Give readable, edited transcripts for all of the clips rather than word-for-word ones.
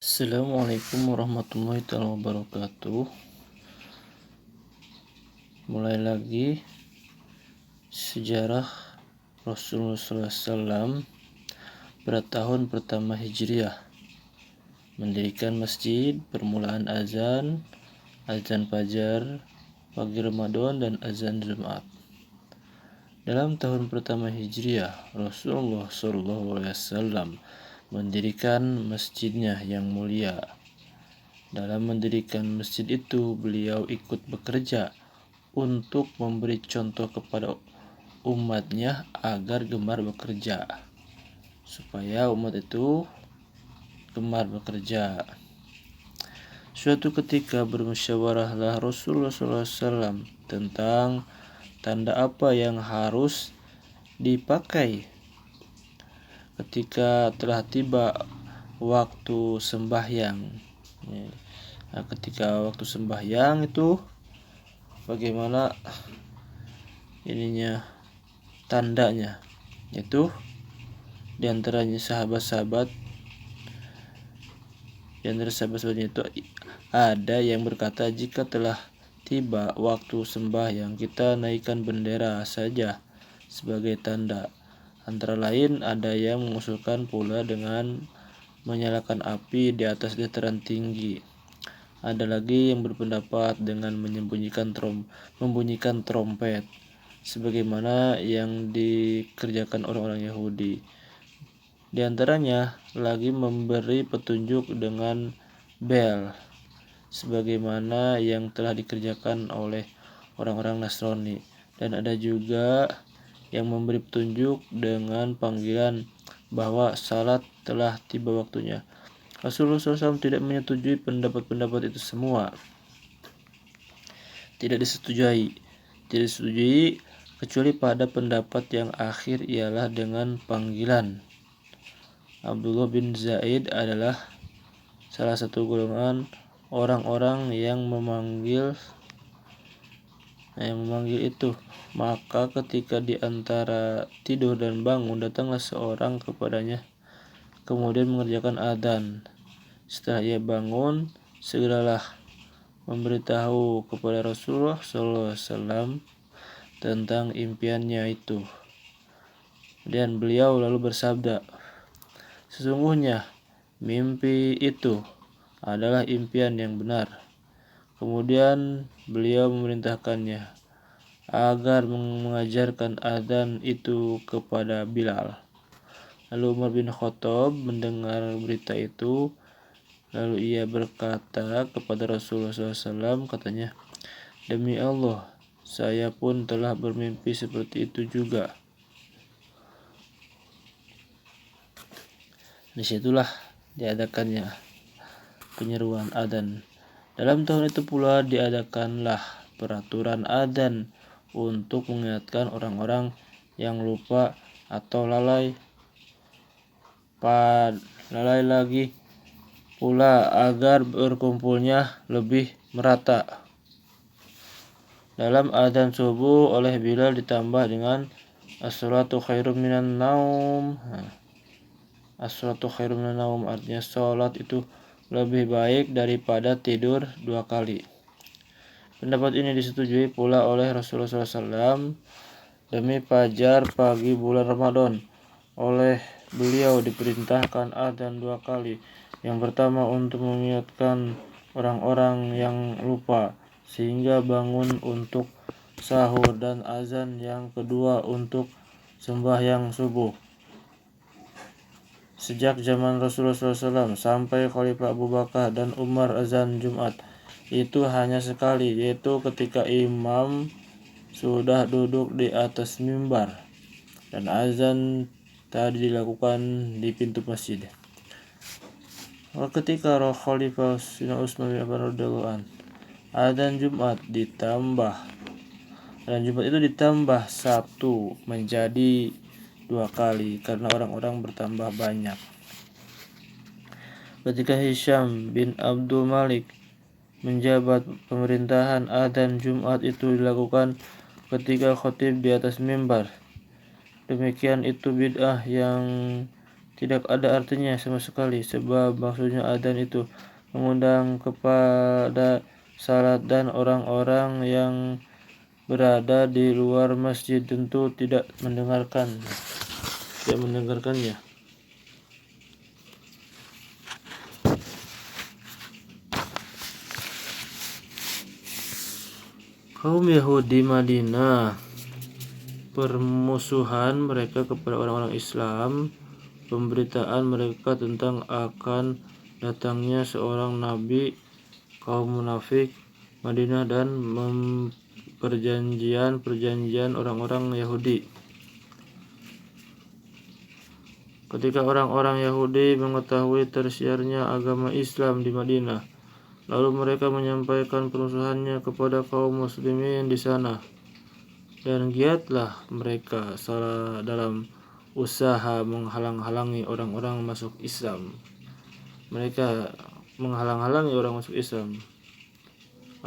Assalamualaikum warahmatullahi wabarakatuh. Mulai lagi sejarah Rasulullah SAW pada tahun pertama Hijriah, mendirikan masjid, permulaan azan fajar, pagi Ramadan, dan azan Jumat. Dalam tahun pertama Hijriah, Rasulullah SAW mendirikan masjidnya yang mulia. Dalam mendirikan masjid itu, beliau ikut bekerja untuk memberi contoh kepada umatnya agar gemar bekerja, supaya umat itu gemar bekerja. Suatu ketika bermusyawarahlah Rasulullah SAW tentang tanda apa yang harus dipakai ketika telah tiba waktu sembahyang. Nah, ketika waktu sembahyang itu bagaimana ininya tandanya, yaitu diantaranya sahabat-sahabat itu ada yang berkata, jika telah tiba waktu sembahyang kita naikkan bendera saja sebagai tanda. Antara lain ada yang mengusulkan pula dengan menyalakan api di atas dataran tinggi. Ada lagi yang berpendapat dengan membunyikan trompet, sebagaimana yang dikerjakan orang-orang Yahudi. Di antaranya lagi memberi petunjuk dengan bel, sebagaimana yang telah dikerjakan oleh orang-orang Nasrani. Dan ada juga yang memberi petunjuk dengan panggilan bahwa salat telah tiba waktunya. Rasulullah SAW tidak menyetujui pendapat-pendapat itu semua. Tidak disetujui kecuali pada pendapat yang akhir, ialah dengan panggilan. Abdullah bin Zaid adalah salah satu golongan orang-orang yang memanggil itu. Maka ketika di antara tidur dan bangun, datanglah seorang kepadanya, kemudian mengerjakan adzan. Setelah ia bangun, segeralah memberitahu kepada Rasulullah SAW tentang impiannya itu. Dan beliau lalu bersabda, sesungguhnya mimpi itu adalah impian yang benar. Kemudian beliau memerintahkannya agar mengajarkan adzan itu kepada Bilal. Lalu Umar bin Khattab mendengar berita itu, lalu ia berkata kepada Rasulullah SAW, katanya, demi Allah, saya pun telah bermimpi seperti itu juga. Disitulah diadakannya penyeruan adzan. Dalam tahun itu pula diadakanlah peraturan adzan untuk mengingatkan orang-orang yang lupa atau lalai lagi pula agar berkumpulnya lebih merata. Dalam adzan subuh oleh Bilal ditambah dengan as-salatu khairum minan naum. As-salatu khairum minan naum artinya salat itu lebih baik daripada tidur 2 kali. Pendapat ini disetujui pula oleh Rasulullah SAW. Demi fajar pagi bulan Ramadan, oleh beliau diperintahkan adzan 2 kali. Yang pertama untuk mengingatkan orang-orang yang lupa sehingga bangun untuk sahur, dan azan yang kedua untuk sembahyang subuh. Sejak zaman Rasulullah SAW sampai Khalifah Abu Bakar dan Umar, azan Jumat itu hanya sekali, yaitu ketika imam sudah duduk di atas mimbar dan azan tadi dilakukan di pintu masjid. Ketika Khalifah Utsman bin Affan radhiyallahu anhu, adzan Jumat itu ditambah 1 menjadi 2 kali karena orang-orang bertambah banyak. Ketika Hisham bin Abdul Malik menjabat pemerintahan, adzan Jumat itu dilakukan ketika khatib di atas mimbar. Demikian itu bid'ah yang tidak ada artinya sama sekali, sebab maksudnya adzan itu mengundang kepada salat dan orang-orang yang berada di luar masjid tentu tidak mendengarkannya. Kaum Yahudi Madinah, permusuhan mereka kepada orang-orang Islam, pemberitaan mereka tentang akan datangnya seorang nabi, kaum munafik Madinah, dan perjanjian orang-orang Yahudi. Ketika orang-orang Yahudi mengetahui tersiarnya agama Islam di Madinah, lalu mereka menyampaikan permusuhannya kepada kaum muslimin di sana, dan giatlah mereka salah dalam usaha menghalang-halangi orang-orang masuk Islam. Mereka menghalang-halangi orang masuk Islam.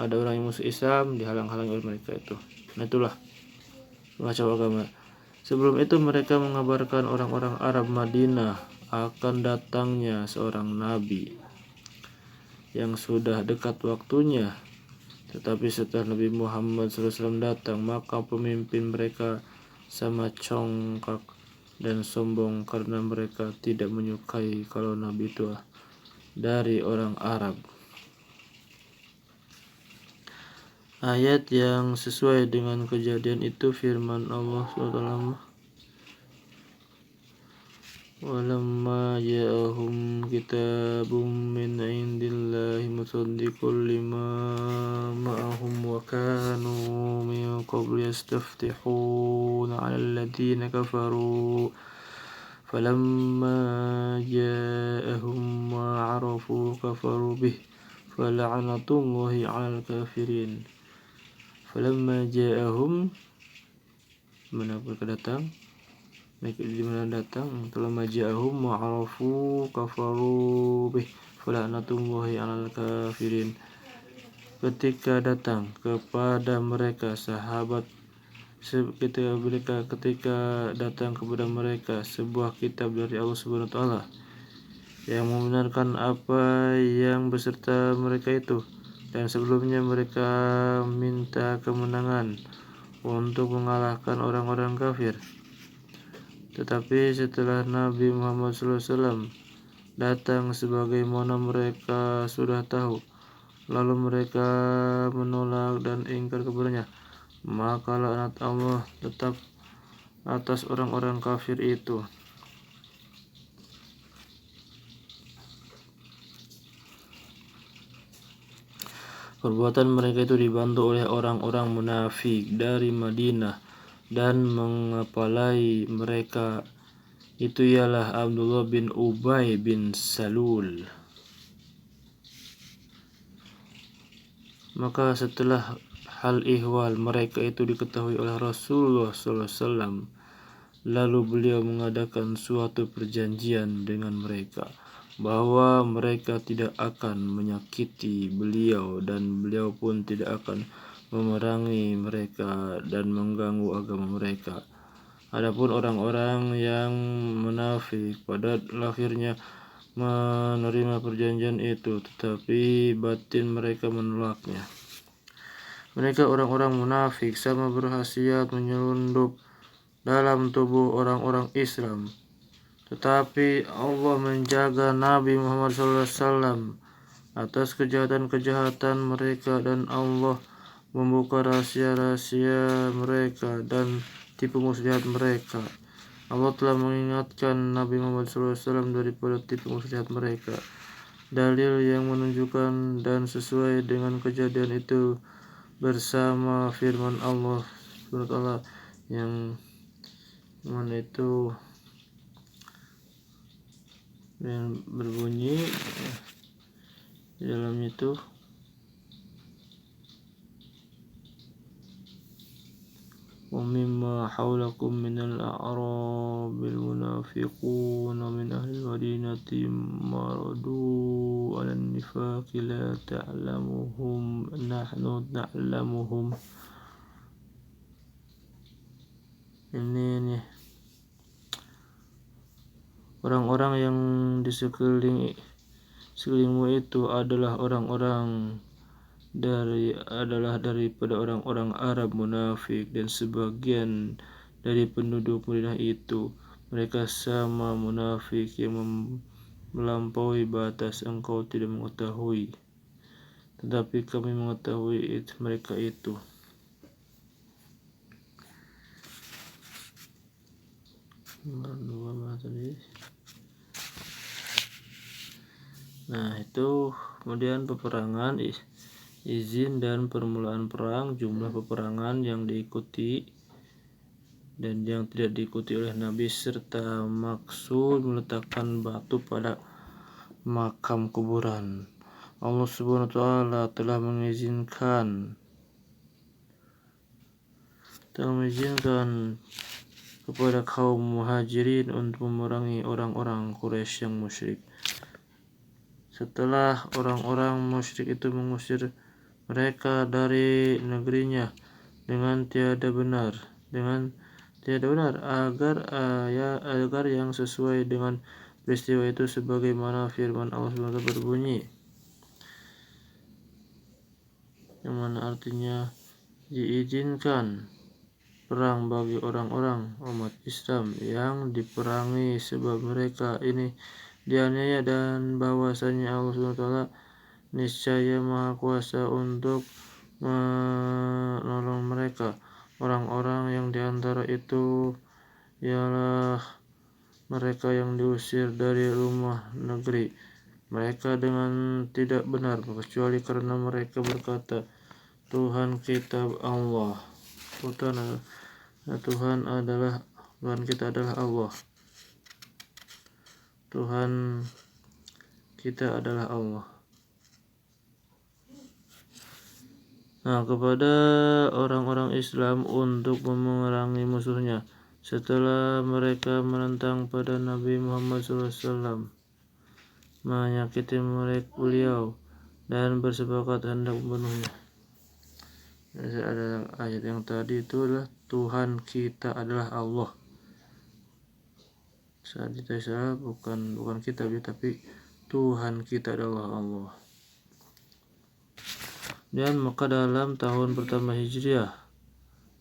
Ada orang yang masuk Islam dihalang-halangi oleh mereka itu. Nah, itulah macam agama. Sebelum itu mereka mengabarkan orang-orang Arab Madinah akan datangnya seorang nabi yang sudah dekat waktunya. Tetapi setelah Nabi Muhammad SAW datang, maka pemimpin mereka sama congkak dan sombong karena mereka tidak menyukai kalau nabi itu dari orang Arab. Ayat yang sesuai dengan kejadian itu firman Allah SWT, walamma ja'ahum kitabun min indillahi musaddiqun lima ma'ahum wa kanu min qabli yastaftihuna 'alal ladzina kafaru falamma ja'ahum ma 'arafu kafaru bih fala'natullahi 'alal kafirin. Falamma ja'ahum, mana mereka datang? Di mana datang? Falamma ja'ahum ma'arafu kafaru bih fala'natullahi 'alal kafirin. Ketika datang kepada mereka ketika datang kepada mereka sebuah kitab dari Allah Subhanahu wa taala yang membenarkan apa yang beserta mereka itu, dan sebelumnya mereka minta kemenangan untuk mengalahkan orang-orang kafir. Tetapi setelah Nabi Muhammad SAW datang sebagaimana mereka sudah tahu, lalu mereka menolak dan ingkar kepadanya, maka laknat Allah tetap atas orang-orang kafir itu. Perbuatan mereka itu dibantu oleh orang-orang munafik dari Madinah, dan mengepalai mereka itu ialah Abdullah bin Ubay bin Salul. Maka setelah hal ihwal mereka itu diketahui oleh Rasulullah SAW, lalu beliau mengadakan suatu perjanjian dengan mereka bahwa mereka tidak akan menyakiti beliau, dan beliau pun tidak akan memerangi mereka dan mengganggu agama mereka. Adapun orang-orang yang munafik pada akhirnya menerima perjanjian itu, tetapi batin mereka menolaknya. Mereka orang-orang munafik sama berhasiat menyelundup dalam tubuh orang-orang Islam. Tetapi Allah menjaga Nabi Muhammad SAW atas kejahatan-kejahatan mereka, dan Allah membuka rahasia-rahasia mereka dan tipu muslihat mereka. Allah telah mengingatkan Nabi Muhammad SAW daripada tipu muslihat mereka. Dalil yang menunjukkan dan sesuai dengan kejadian itu bersama firman Allah SWT yang mana itu yang berbunyi di dalam itu, wa mimma hawlakum minal a'rabil munafiquna min ahli madinati maradu 'alan nifaqi la ta'lamuhum nahnu na'lamuhum. Ini Orang-orang yang di sekelilingmu itu adalah daripada orang-orang Arab munafik, dan sebagian dari penduduk Madinah itu mereka sama munafik yang melampaui batas. Engkau tidak mengetahui, tetapi kami mengetahui mereka itu. Nah, itu kemudian peperangan, izin dan permulaan perang, jumlah peperangan yang diikuti dan yang tidak diikuti oleh Nabi, serta maksud meletakkan batu pada makam kuburan. Allah Subhanahu wa taala telah mengizinkan kepada kaum muhajirin untuk memerangi orang-orang Quraisy yang musyrik. Setelah orang-orang musyrik itu mengusir mereka dari negerinya dengan tiada benar agar yang sesuai dengan peristiwa itu sebagaimana firman Allah SWT berbunyi, yang mana artinya diizinkan perang bagi orang-orang umat Islam yang diperangi sebab mereka ini dianiaya, dan bahwasanya Allah SWT niscaya Maha Kuasa untuk menolong mereka. Orang-orang yang diantara itu ialah mereka yang diusir dari rumah negeri mereka dengan tidak benar, kecuali karena mereka berkata, Tuhan kita Allah. Tuhan kita adalah Allah. Tuhan kita adalah Allah. Nah, kepada orang-orang Islam untuk memerangi musuhnya setelah mereka menentang pada Nabi Muhammad SAW, menyakiti beliau dan bersepakat hendak membunuhnya. Ada ayat yang tadi itu adalah Tuhan kita adalah Allah. Saat kita bukan kita, tapi Tuhan kita adalah Allah. Dan maka dalam tahun pertama Hijriah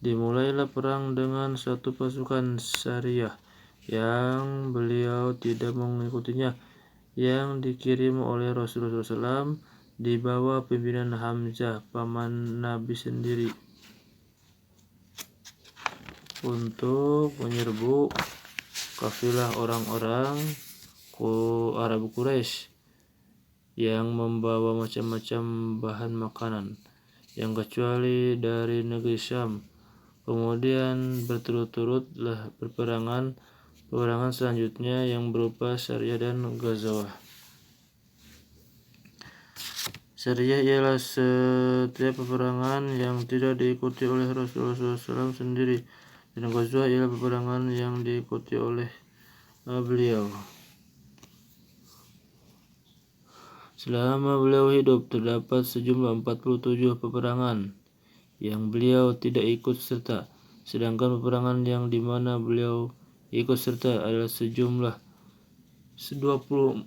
dimulailah perang dengan satu pasukan syariah yang beliau tidak mengikutinya, yang dikirim oleh Rasulullah SAW di bawah pimpinan Hamzah, paman Nabi sendiri, untuk menyerbu kafilah orang-orang Arab Quraisy yang membawa macam-macam bahan makanan yang kecuali dari negeri Syam. Kemudian berturut-turutlah peperangan selanjutnya yang berupa Syariah dan Ghazawah. Syariah ialah setiap peperangan yang tidak diikuti oleh Rasulullah SAW sendiri, dan Ghazawah ialah peperangan yang diikuti oleh beliau. Selama beliau hidup terdapat sejumlah 47 peperangan yang beliau tidak ikut serta, sedangkan peperangan yang dimana beliau ikut serta adalah sejumlah 27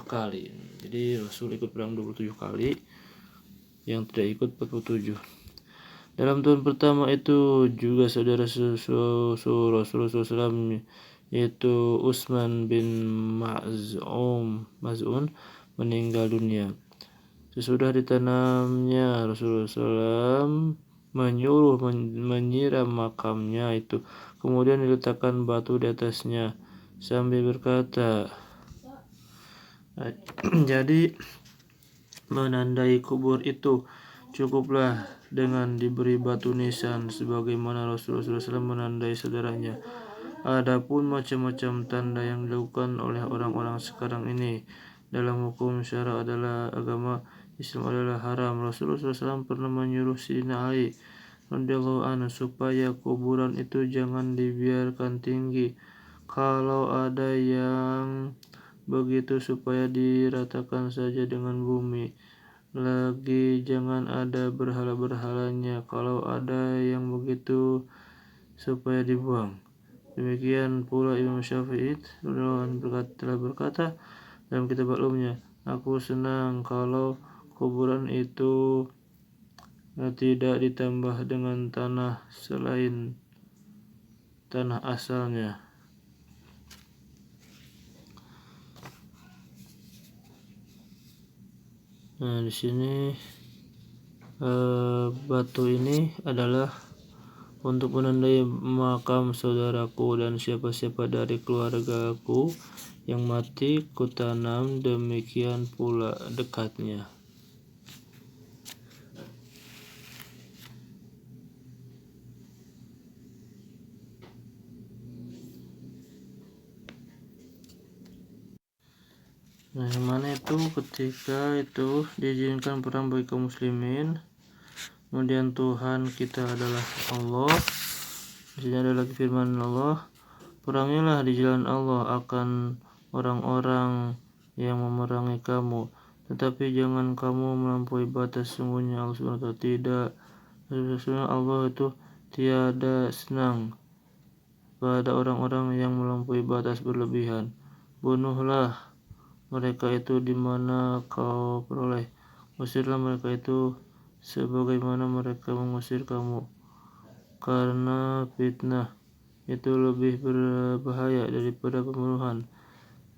kali. Jadi Rasul ikut perang 27 kali, yang tidak ikut 47. Dalam tahun pertama itu juga saudara Rasulullah SAW, yaitu Utsman bin Maz'un, meninggal dunia. Sesudah ditanamnya, Rasulullah SAW menyuruh menyiram makamnya itu, kemudian diletakkan batu di atasnya sambil berkata, jadi menandai kubur itu cukuplah dengan diberi batu nisan sebagaimana Rasulullah SAW menandai saudaranya. Adapun macam-macam tanda yang dilakukan oleh orang-orang sekarang ini dalam hukum syara adalah agama Islam adalah haram. Rasulullah SAW pernah menyuruh Sayyidina Ali radhiyallahu anhu supaya kuburan itu jangan dibiarkan tinggi. Kalau ada yang begitu, supaya diratakan saja dengan bumi. Lagi jangan ada berhala-berhalanya. Kalau ada yang begitu, supaya dibuang. Demikian pula Imam Syafi'i telah berkata dalam kitab Maklumnya, aku senang kalau kuburan itu tidak ditambah dengan tanah selain tanah asalnya. Nah, di sini batu ini adalah untuk menandai makam saudaraku dan siapa-siapa dari keluargaku yang mati kutanam demikian pula dekatnya. Nah, yang mana itu ketika itu diizinkan perang bagi kaum muslimin, kemudian Tuhan kita adalah Allah. Di sini ada lagi firman Allah, perangilah di jalan Allah akan orang-orang yang memerangi kamu, tetapi jangan kamu melampaui batas. Sungguhnya Allah SWT tidak, sesungguhnya Allah itu tiada senang pada orang-orang yang melampaui batas berlebihan. Bunuhlah mereka itu di mana kau peroleh, usirlah mereka itu sebagaimana mereka mengusir kamu, karena fitnah itu lebih berbahaya daripada pembunuhan.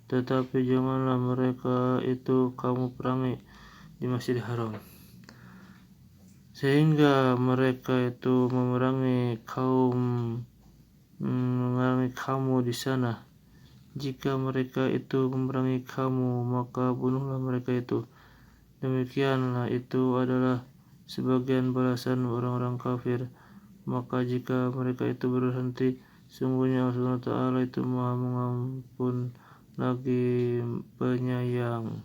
Tetapi janganlah mereka itu kamu perangi di Masjidil Haram, sehingga mereka itu memerangi kamu di sana. Jika mereka itu memerangi kamu, maka bunuhlah mereka itu. Demikianlah itu adalah sebagian balasan orang-orang kafir. Maka jika mereka itu berhenti, sungguhnya Allah SWT itu Maha Mengampun lagi Penyayang.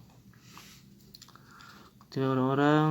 Ketika orang-orang